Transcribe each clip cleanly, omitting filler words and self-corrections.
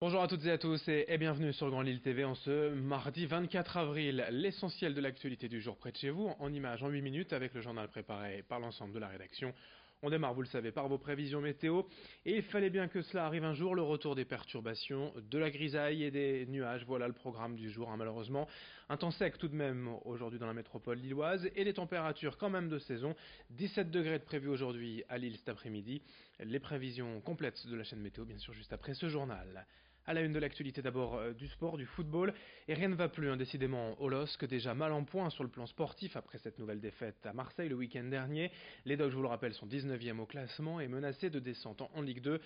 Bonjour à toutes et à tous et bienvenue sur Grand Lille TV en ce mardi 24 avril. L'essentiel de l'actualité du jour près de chez vous, en images en 8 minutes avec le journal préparé par l'ensemble de la rédaction. On démarre, vous le savez, par vos prévisions météo. Et il fallait bien que cela arrive un jour, le retour des perturbations, de la grisaille et des nuages. Voilà le programme du jour, malheureusement. Un temps sec tout de même aujourd'hui dans la métropole lilloise et des températures quand même de saison. 17 degrés de prévu aujourd'hui à Lille cet après-midi. Les prévisions complètes de la chaîne météo, bien sûr, juste après ce journal. À la une de l'actualité d'abord du sport, du football, et rien ne va plus décidément au LOSC, déjà mal en point sur le plan sportif après cette nouvelle défaite à Marseille le week-end dernier. Les Dogs, je vous le rappelle, sont 19e au classement et menacés de descente en Ligue 2.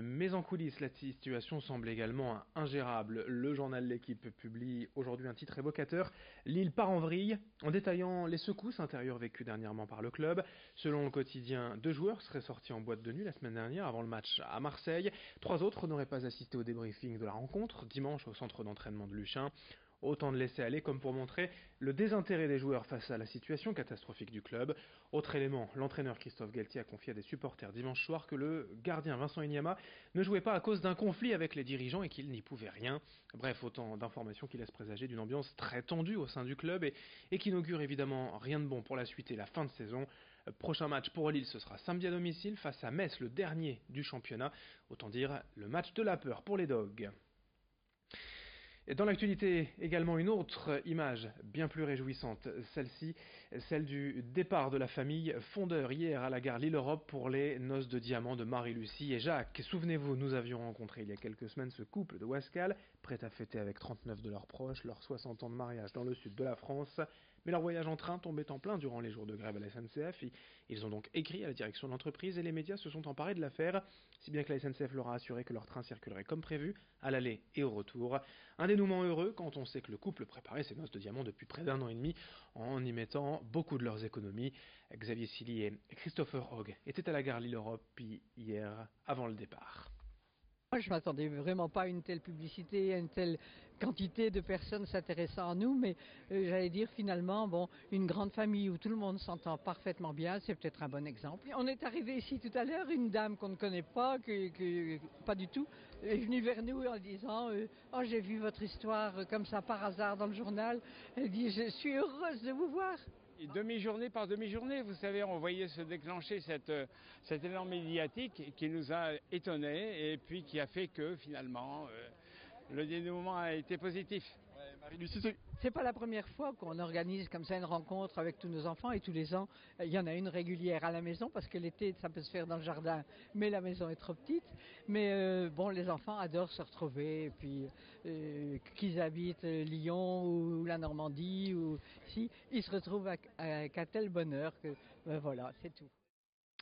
Mais en coulisses, la situation semble également ingérable. Le journal L'Équipe publie aujourd'hui un titre évocateur. Lille part en vrille en détaillant les secousses intérieures vécues dernièrement par le club. Selon le quotidien, 2 joueurs seraient sortis en boîte de nuit la semaine dernière avant le match à Marseille. 3 autres n'auraient pas assisté au débriefing de la rencontre dimanche au centre d'entraînement de Luchin. Autant de laisser aller comme pour montrer le désintérêt des joueurs face à la situation catastrophique du club. Autre élément, l'entraîneur Christophe Galtier a confié à des supporters dimanche soir que le gardien Vincent Inyama ne jouait pas à cause d'un conflit avec les dirigeants et qu'il n'y pouvait rien. Bref, autant d'informations qui laissent présager d'une ambiance très tendue au sein du club et qui n'augure évidemment rien de bon pour la suite et la fin de saison. Prochain match pour Lille, ce sera samedi à domicile face à Metz, le dernier du championnat. Autant dire le match de la peur pour les Dogs. Et dans l'actualité, également une autre image bien plus réjouissante, celle-ci, celle du départ de la famille Fondeur hier à la gare Lille-Europe pour les noces de diamants de Marie-Lucie et Jacques. Souvenez-vous, nous avions rencontré il y a quelques semaines ce couple de Wascal, prêt à fêter avec 39 de leurs proches leurs 60 ans de mariage dans le sud de la France. Mais leur voyage en train tombait en plein durant les jours de grève à la SNCF. Ils ont donc écrit à la direction de l'entreprise et les médias se sont emparés de l'affaire, si bien que la SNCF leur a assuré que leur train circulerait comme prévu, à l'aller et au retour. Un dénouement heureux quand on sait que le couple préparait ses noces de diamants depuis près d'1 an et demi en y mettant beaucoup de leurs économies. Xavier Silly et Christopher Hogg étaient à la gare Lille-Europe hier avant le départ. Moi, je m'attendais vraiment pas à une telle publicité, à une telle quantité de personnes s'intéressant à nous, mais j'allais dire finalement, bon, une grande famille où tout le monde s'entend parfaitement bien, c'est peut-être un bon exemple. On est arrivé ici tout à l'heure, une dame qu'on ne connaît pas, pas du tout, est venue vers nous en disant oh, j'ai vu votre histoire comme ça par hasard dans le journal. Elle dit je suis heureuse de vous voir. Et demi-journée par demi-journée, vous savez, on voyait se déclencher cet élan médiatique qui nous a étonnés et puis qui a fait que finalement le dénouement a été positif. Marie-Lucie, C'est pas la première fois qu'on organise comme ça une rencontre avec tous nos enfants et tous les ans, il y en a une régulière à la maison parce que l'été ça peut se faire dans le jardin, mais la maison est trop petite. Mais bon, les enfants adorent se retrouver et puis qu'ils habitent Lyon ou la Normandie ou si, ils se retrouvent avec un tel bonheur que voilà, c'est tout.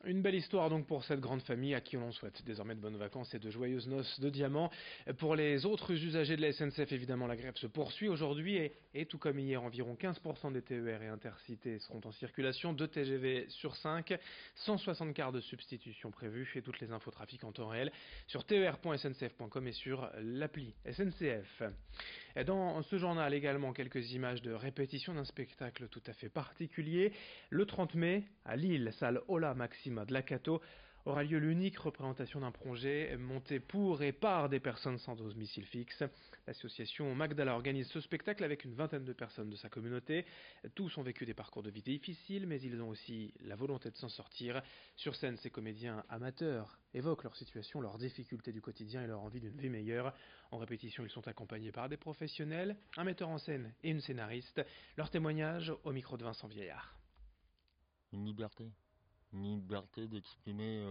Une belle histoire donc pour cette grande famille à qui l'on souhaite désormais de bonnes vacances et de joyeuses noces de diamants. Pour les autres usagers de la SNCF, évidemment, la grève se poursuit aujourd'hui et tout comme hier, environ 15% des TER et intercités seront en circulation, 2 TGV sur 5, 160 quarts de substitution prévus et toutes les infos trafic en temps réel sur ter.sncf.com et sur l'appli SNCF. Dans ce journal également quelques images de répétition d'un spectacle tout à fait particulier. Le 30 mai, à Lille, salle Ola Maxima de Lacato, aura lieu l'unique représentation d'un projet monté pour et par des personnes sans domicile fixe. L'association Magdala organise ce spectacle avec une vingtaine de personnes de sa communauté. Tous ont vécu des parcours de vie difficiles, mais ils ont aussi la volonté de s'en sortir. Sur scène, ces comédiens amateurs évoquent leur situation, leurs difficultés du quotidien et leur envie d'une vie meilleure. En répétition, ils sont accompagnés par des professionnels, un metteur en scène et une scénariste. Leur témoignage au micro de Vincent Vieillard. une liberté. Une liberté d'exprimer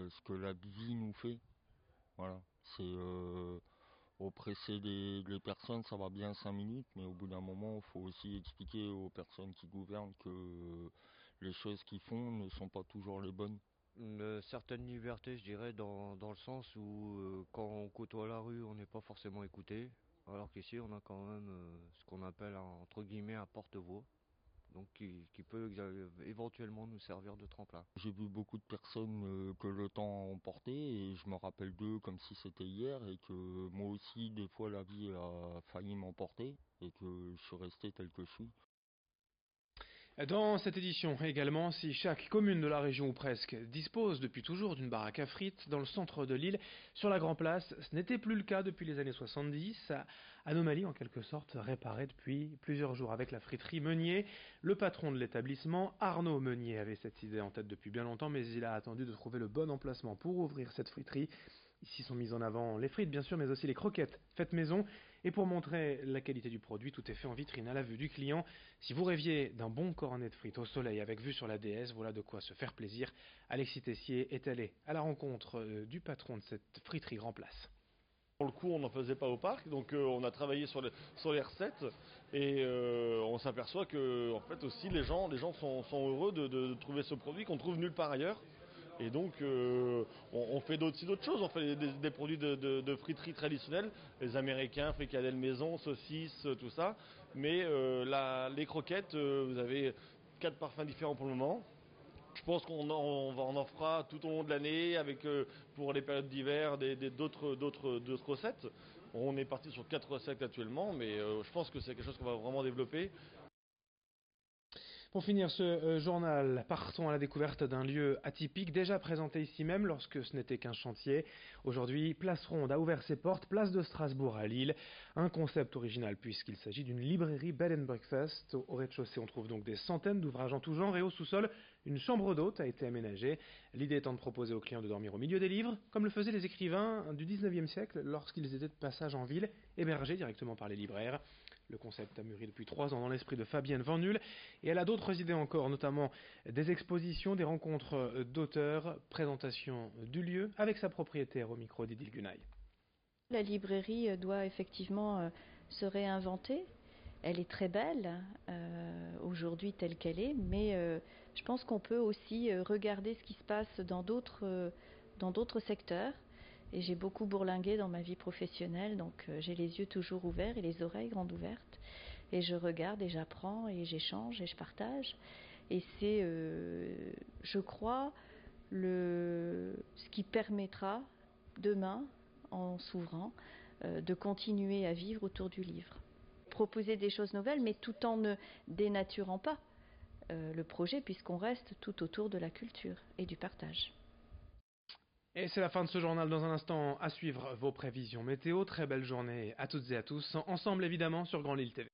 ce que la vie nous fait. Voilà. C'est oppresser les personnes, ça va bien 5 minutes, mais au bout d'un moment, il faut aussi expliquer aux personnes qui gouvernent que les choses qu'ils font ne sont pas toujours les bonnes. Une certaine liberté, je dirais, dans le sens où quand on côtoie la rue, on n'est pas forcément écouté, alors qu'ici, on a quand même ce qu'on appelle entre guillemets un porte-voix, donc qui peut éventuellement nous servir de tremplin. J'ai vu beaucoup de personnes que le temps a emporté et je me rappelle d'eux comme si c'était hier et que moi aussi, des fois, la vie a failli m'emporter et que je suis resté tel que je suis. Dans cette édition également, si chaque commune de la région ou presque dispose depuis toujours d'une baraque à frites dans le centre de l'île, sur la Grand Place, ce n'était plus le cas depuis les années 70. Anomalie en quelque sorte réparée depuis plusieurs jours avec la friterie Meunier. Le patron de l'établissement, Arnaud Meunier, avait cette idée en tête depuis bien longtemps, mais il a attendu de trouver le bon emplacement pour ouvrir cette friterie. Ici sont mises en avant les frites bien sûr, mais aussi les croquettes faites maison. Et pour montrer la qualité du produit, tout est fait en vitrine à la vue du client. Si vous rêviez d'un bon cornet de frites au soleil avec vue sur la déesse, voilà de quoi se faire plaisir. Alexis Tessier est allé à la rencontre du patron de cette friterie Grand Place. Pour le coup, on n'en faisait pas au parc, donc on a travaillé sur les recettes et on s'aperçoit que en fait aussi les gens sont heureux de trouver ce produit qu'on trouve nulle part ailleurs. Et donc on fait d'autres choses, on fait des produits de friterie traditionnels, les américains, fricadelles maison, saucisses, tout ça. Mais les croquettes, vous avez 4 parfums différents pour le moment. Je pense qu'on en fera tout au long de l'année avec pour les périodes d'hiver d'autres recettes. On est parti sur 4 recettes actuellement, mais je pense que c'est quelque chose qu'on va vraiment développer. Pour finir ce journal, partons à la découverte d'un lieu atypique déjà présenté ici même lorsque ce n'était qu'un chantier. Aujourd'hui, Place Ronde a ouvert ses portes, place de Strasbourg à Lille. Un concept original puisqu'il s'agit d'une librairie bed and breakfast. Au rez-de-chaussée, on trouve donc des centaines d'ouvrages en tout genre et au sous-sol, une chambre d'hôte a été aménagée. L'idée étant de proposer aux clients de dormir au milieu des livres, comme le faisaient les écrivains du 19e siècle lorsqu'ils étaient de passage en ville, hébergés directement par les libraires. Le concept a mûri depuis 3 ans dans l'esprit de Fabienne Van Null et elle a d'autres idées encore, notamment des expositions, des rencontres d'auteurs, présentation du lieu avec sa propriétaire au micro d'Idil Gunay. La librairie doit effectivement se réinventer. Elle est très belle aujourd'hui telle qu'elle est, mais je pense qu'on peut aussi regarder ce qui se passe dans d'autres secteurs. Et j'ai beaucoup bourlingué dans ma vie professionnelle, donc j'ai les yeux toujours ouverts et les oreilles grandes ouvertes. Et je regarde et j'apprends et j'échange et je partage. Et c'est, je crois, ce qui permettra demain, en s'ouvrant, de continuer à vivre autour du livre. Proposer des choses nouvelles, mais tout en ne dénaturant pas le projet, puisqu'on reste tout autour de la culture et du partage. Et c'est la fin de ce journal. Dans un instant, à suivre vos prévisions météo. Très belle journée à toutes et à tous. Ensemble évidemment sur Grand Lille TV.